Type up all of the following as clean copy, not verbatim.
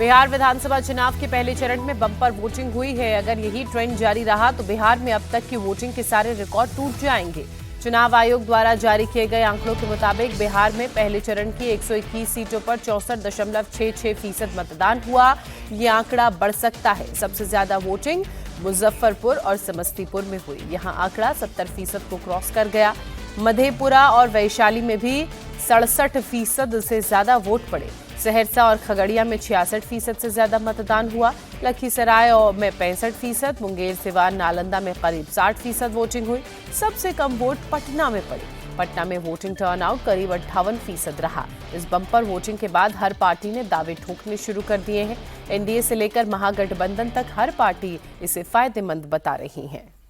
बिहार विधानसभा चुनाव के पहले चरण में बम्पर वोटिंग हुई है। अगर यही ट्रेंड जारी रहा तो बिहार में अब तक की वोटिंग के सारे रिकॉर्ड टूट जाएंगे। चुनाव आयोग द्वारा जारी किए गए आंकड़ों के मुताबिक बिहार में पहले चरण की 121 सीटों पर 64.66% मतदान हुआ। ये आंकड़ा बढ़ सकता है। सबसे ज्यादा वोटिंग मुजफ्फरपुर और समस्तीपुर में हुई। यहां आंकड़ा 70% को क्रॉस कर गया। मधेपुरा और वैशाली में भी 67% से ज्यादा वोट पड़े। सहरसा और खगड़िया में 66% से ज्यादा मतदान हुआ। लखीसराय में 65%, मुंगेर, सिवान, नालंदा में करीब 60% वोटिंग हुई। सबसे कम वोट पटना में पड़ी। पटना में वोटिंग टर्नआउट करीब 58% रहा। इस बम्पर वोटिंग के बाद हर पार्टी ने दावे ठोकने शुरू कर दिए हैं। एनडीए से लेकर महागठबंधन तक हर पार्टी इसे फायदेमंद बता रही है।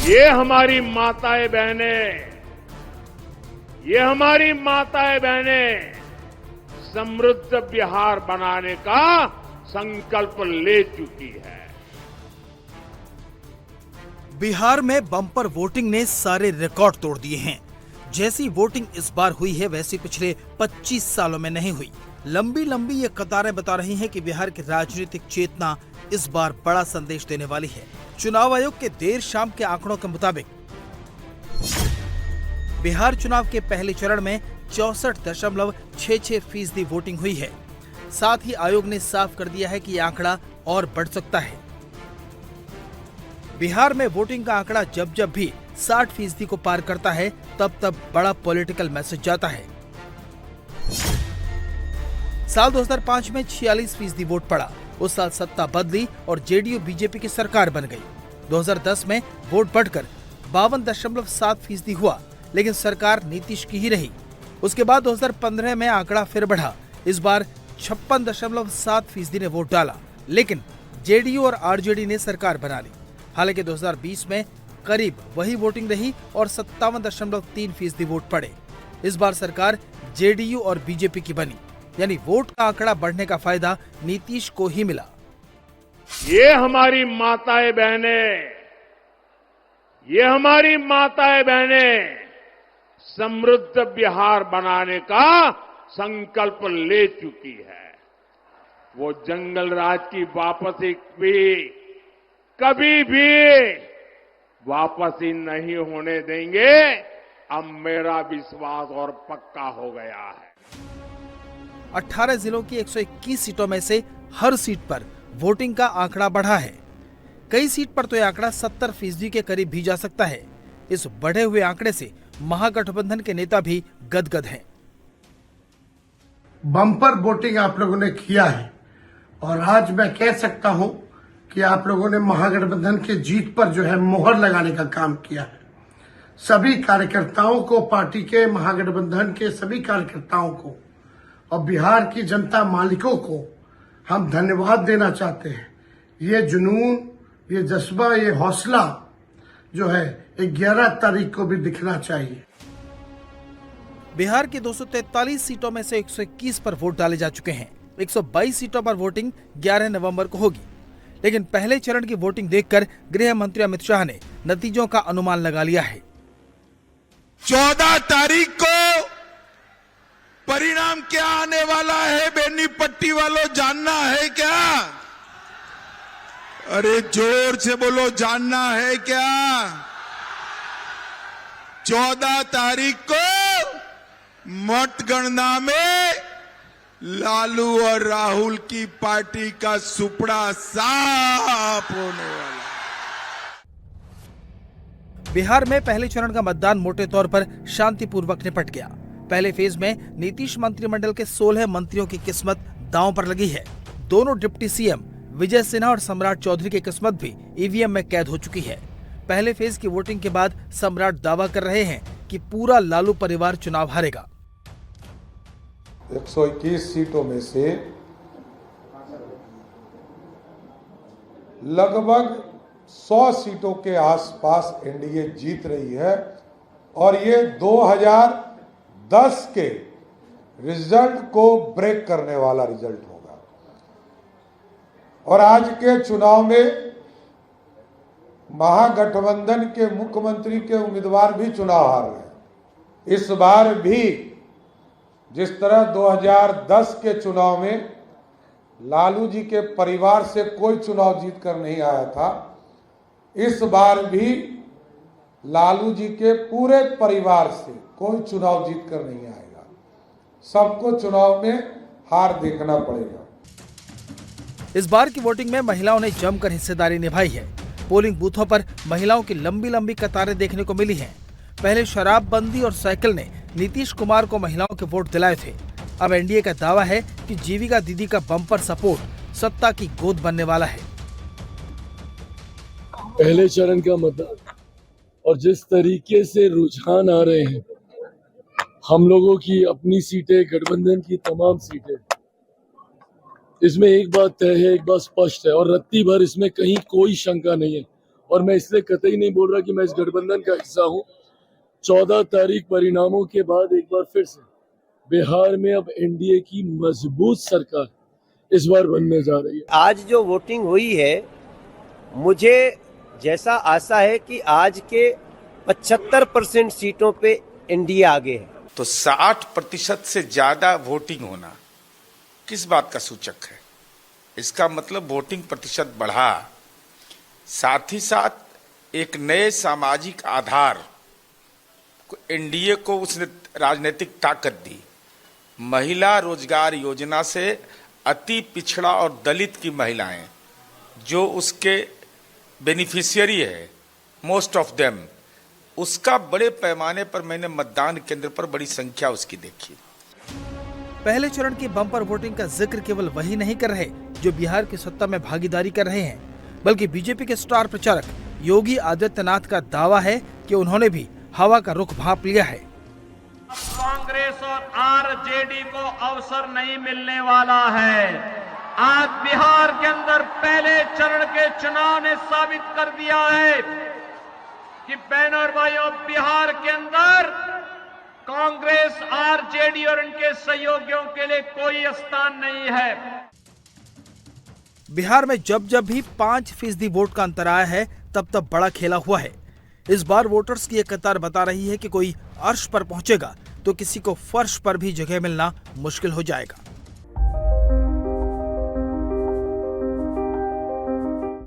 ये हमारी माताएं बहनें समृद्ध बिहार बनाने का संकल्प ले चुकी है। बिहार में बम्पर वोटिंग ने सारे रिकॉर्ड तोड़ दिए हैं। जैसी वोटिंग इस बार हुई है वैसी पिछले 25 सालों में नहीं हुई। लंबी लंबी ये कतारें बता रही हैं कि बिहार की राजनीतिक चेतना इस बार बड़ा संदेश देने वाली है। चुनाव आयोग के देर शाम के आंकड़ों के मुताबिक बिहार चुनाव के पहले चरण में 64.66% वोटिंग हुई है। साथ ही आयोग ने साफ कर दिया है कि यह आंकड़ा और बढ़ सकता है। बिहार में वोटिंग का आंकड़ा जब जब भी 60% को पार करता है तब तब बड़ा पॉलिटिकल मैसेज जाता है। साल 2005 में 46% वोट पड़ा। उस साल सत्ता बदली और जेडीयू बीजेपी की सरकार बन गई। 2010 में वोट बढ़कर 52.7% हुआ, लेकिन सरकार नीतीश की ही रही। उसके बाद 2015 में आंकड़ा फिर बढ़ा। इस बार 56.7% ने वोट डाला, लेकिन जेडीयू और आरजेडी ने सरकार बना ली। हालांकि 2020 में करीब वही वोटिंग रही और 57.3% वोट पड़े। इस बार सरकार जेडीयू और बीजेपी की बनी, यानी वोट का आंकड़ा बढ़ने का फायदा नीतीश को ही मिला। ये हमारी माताएं बहनें समृद्ध बिहार बनाने का संकल्प ले चुकी है। वो जंगल राज की वापसी भी कभी भी वापसी नहीं होने देंगे। अब मेरा विश्वास और पक्का हो गया है। 18 जिलों की 121 सीटों में से हर सीट पर वोटिंग का आंकड़ा बढ़ा है। कई सीट पर तो यह आंकड़ा 70% के करीब भी जा सकता है। इस बढ़े हुए आंकड़े से महागठबंधन के नेता भी गदगद हैं। बम्पर वोटिंग आप लोगों ने किया है और आज मैं कह सकता हूं कि आप लोगों ने महागठबंधन के जीत पर जो है मोहर लगाने का काम किया है। सभी कार्यकर्ताओं को, पार्टी के, महागठबंधन के सभी कार्यकर्ताओं को और बिहार की जनता मालिकों को हम धन्यवाद देना चाहते हैं। ये जुनून, ये जज्बा, ये हौसला जो है 11 तारीख को भी दिखना चाहिए। बिहार की 243 सीटों में से 121 पर वोट डाले जा चुके हैं। 122 सीटों पर वोटिंग 11 नवंबर को होगी। लेकिन पहले चरण की वोटिंग देखकर गृह मंत्री अमित शाह ने नतीजों का अनुमान लगा लिया है। 14 तारीख को परिणाम क्या आने वाला है, बेनीपट्टी वालों जानना है क्या? अरे जोर से बोलो, जानना है क्या? 14 तारीख को मतगणना में लालू और राहुल की पार्टी का सुपड़ा साफ होने वाला। बिहार में पहले चरण का मतदान मोटे तौर पर शांतिपूर्वक निपट गया। पहले फेज में नीतीश मंत्रिमंडल के 16 मंत्रियों की किस्मत दांव पर लगी है। दोनों डिप्टी सीएम विजय सिन्हा और सम्राट चौधरी की किस्मत भी ईवीएम में कैद हो चुकी है। पहले फेज की वोटिंग के बाद सम्राट दावा कर रहे हैं कि पूरा लालू परिवार चुनाव हारेगा। 121 सीटों में से लगभग 100 सीटों के आसपास एनडीए जीत रही है और ये 2010 के रिजल्ट को ब्रेक करने वाला रिजल्ट होगा। और आज के चुनाव में महागठबंधन के मुख्यमंत्री के उम्मीदवार भी चुनाव हार गए। इस बार भी जिस तरह 2010 के चुनाव में लालू जी के परिवार से कोई चुनाव जीत कर नहीं आया था, इस बार भी लालू जी के पूरे परिवार से कोई चुनाव जीत कर नहीं आएगा। सबको चुनाव में हार देखना पड़ेगा। इस बार की वोटिंग में महिलाओं ने जमकर हिस्सेदारी निभाई है। पोलिंग बूथों पर महिलाओं की लंबी लंबी कतारें देखने को मिली हैं। पहले शराबबंदी और साइकिल ने नीतीश कुमार को महिलाओं के वोट दिलाए थे। अब एनडीए का दावा है कि जीविका दीदी का बम्पर सपोर्ट सत्ता की गोद बनने वाला है। पहले चरण का मतदान और जिस तरीके से रुझान आ रहे हैं, हम लोगों की अपनी सीटें, गठबंधन की तमाम सीटें, इसमें एक बात तय है, एक बात स्पष्ट है और रत्ती भर इसमें कहीं कोई शंका नहीं है। और मैं इसलिए कतई नहीं बोल रहा कि मैं इस गठबंधन का हिस्सा हूं। 14 तारीख परिणामों के बाद एक बार फिर से बिहार में अब एनडीए की मजबूत सरकार इस बार बनने जा रही है। आज जो वोटिंग हुई है, मुझे जैसा आशा है कि आज के 75% सीटों पे एनडीए आगे है। तो 60% से ज्यादा वोटिंग होना किस बात का सूचक है? इसका मतलब वोटिंग प्रतिशत बढ़ा, साथ ही साथ एक नए सामाजिक आधार एनडीए को उसने राजनीतिक ताकत दी। महिला रोजगार योजना से अति पिछड़ा और दलित की महिलाएं जो उसके बेनिफिशियरी है, मोस्ट ऑफ देम, उसका बड़े पैमाने पर मैंने मतदान केंद्र पर बड़ी संख्या उसकी देखी। पहले चरण की बम्पर वोटिंग का जिक्र केवल वही नहीं कर रहे जो बिहार की सत्ता में भागीदारी कर रहे हैं, बल्कि बीजेपी के स्टार प्रचारक योगी आदित्यनाथ का दावा है कि उन्होंने भी हवा का रुख भांप लिया है। कांग्रेस और आरजेडी को अवसर नहीं मिलने वाला है। आज बिहार के अंदर पहले चरण के चुनाव ने साबित कर दिया है कि बहनों और भाइयों, बिहार के अंदर कांग्रेस, आरजेडी और इनके सहयोगियों के लिए कोई स्थान नहीं है। बिहार में जब जब भी 5% वोट का अंतर आया है, तब तब बड़ा खेला हुआ है। इस बार वोटर्स की एक कतार बता रही है कि कोई अर्श पर पहुंचेगा तो किसी को फर्श पर भी जगह मिलना मुश्किल हो जाएगा।